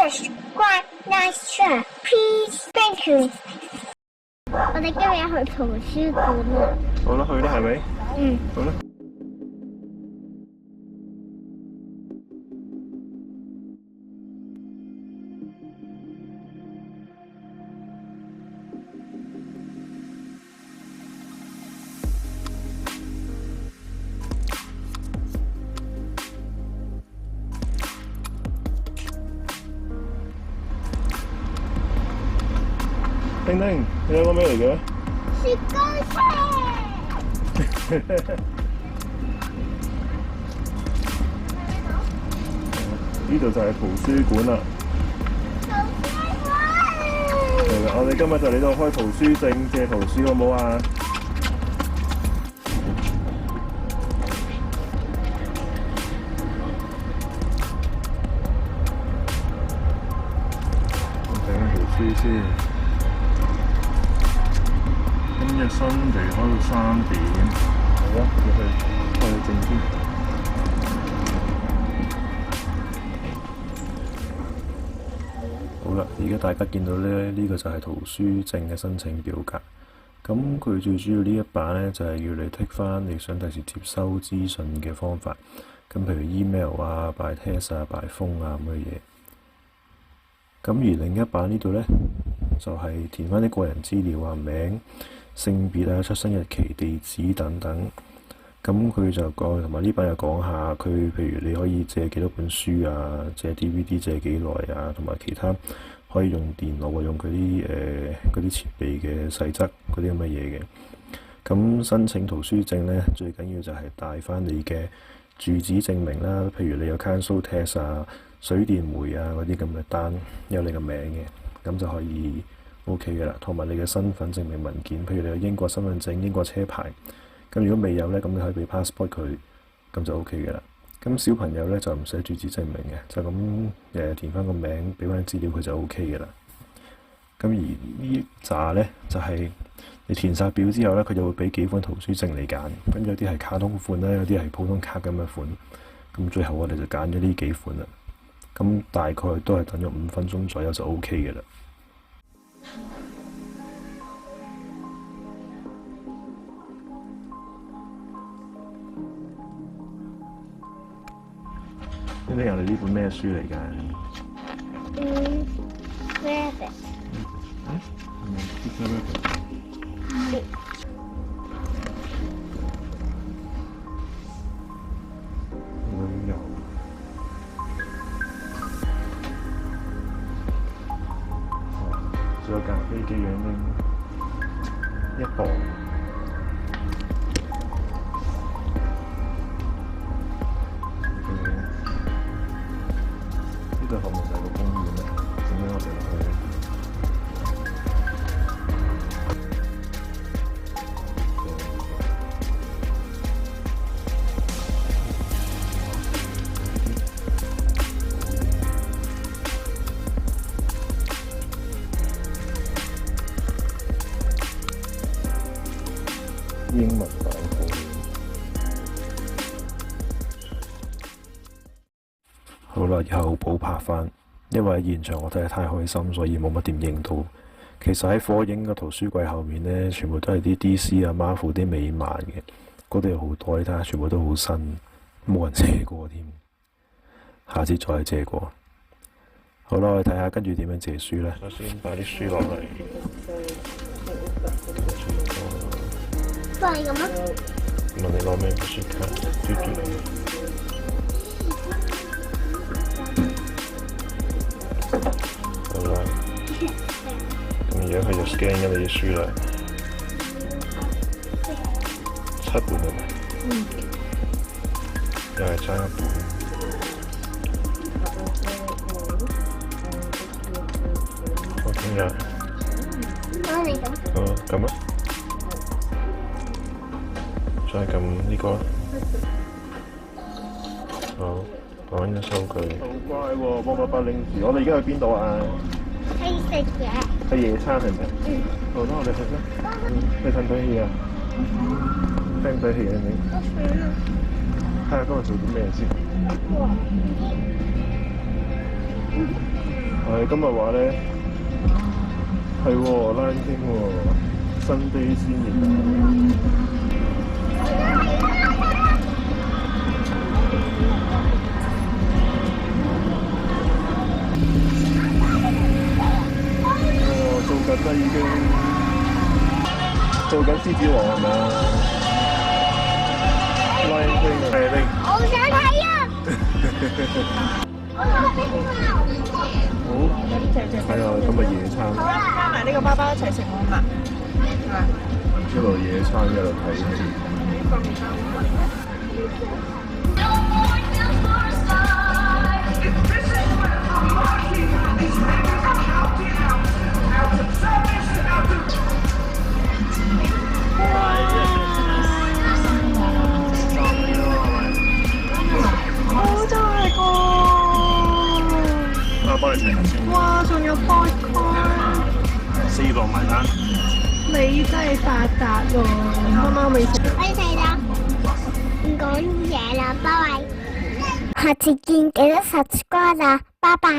subscribe, like, share, please, thank you。我哋今日去圖書館啊！好啦，去啦，係咪？嗯。好啦。丁丁，你有個咩嚟嘅？雪糕車。呢度就係圖書館啦。圖書館。係啦，我哋今日就嚟到開圖書證借圖書，好唔好啊？睇緊圖書先。今日新地開到3點，好啦，我去開個證先。好啦，而家大家見到咧，呢個就係圖書證嘅申請表格。咁佢最主要呢一版咧，就係要你剔翻你想第時接收資訊嘅方法。咁譬如 email 啊、by text 啊、by phone 啊咁嘅嘢。咁而另一版呢度咧，就係填翻啲個人資料啊、名、性別啊、出生日期、地址等等。咁佢就講，同埋呢版又講下佢，譬如你可以借幾多本書啊，借 DVD 借幾耐啊，同埋其他可以用電腦啊，用佢啲啲設備嘅細則嗰啲咁嘅嘢嘅。咁申請圖書證咧，最緊要就係帶翻你嘅住址證明啦，譬如你有 Council Tax 啊、水電煤啊嗰啲咁嘅單，有你個名嘅，咁就可以 OK 嘅啦。同埋你嘅身份證明文件，譬如你有英國身份證、英國車牌。咁如果未有咧，咁你可以俾 passport 佢，咁就 OK 嘅啦。咁小朋友咧就唔使住址證明嘅，就咁填翻個名，俾翻資料佢就 OK 嘅啦。咁而呢紮咧就係你填晒表之後咧，佢就會俾幾款圖書證你揀。咁有啲係卡通款啦，有啲係普通卡咁嘅款。咁最後我哋就揀咗呢幾款啦。咁大概都係等咗5分鐘左右就 OK 嘅啦。呢啲人哋呢本咩書嚟㗎？Rabbit。旅遊。仲有架飛機樣拎1磅。呢度後面就係個公園啦，咁樣我哋落去。英文版公園。好啦，以後補拍翻，因為現場我真係太開心，所以冇乜點影到。其實喺火影個圖書櫃後面咧，全部都係啲 DC 啊、Marvel 啲美漫嘅，嗰度有好多，你睇下，全部都好新，冇人借過添。下次再借過。好啦，我哋睇下跟住點樣借書咧。首先擺啲書落嚟。都係咁啊！問你攞咩書卡？嘟嘟你。好啦，咁而家佢就 scan 咗你啲書啦，7本係咪？又係爭1本。我聽日。你咁。撳啊！再撳呢個。好。講緊數據。好乖喎，幫爸爸拎住。我哋而家去邊度啊？去食嘢。去野餐係咪？好啦，我哋去啦。你睇唔睇戲啊？睇唔睇戲啊你？我想啊。睇下今日做啲咩先。今日話咧係喎，Lion King喎，新地先年。做緊啦，已經做緊獅子王係咪啊？Lion King係啊，我想睇啊！好，係啊，今日野餐，加埋呢個包包一齊食好嘛？一路野餐一路睇戲。好大個！我幫你睇下先。哇，仲有 popcorn， 400埋單。你真係發達喎！媽媽未食。我哋睇啦，唔講嘢啦，拜拜。下次見，記得 subscribe 啦，拜拜。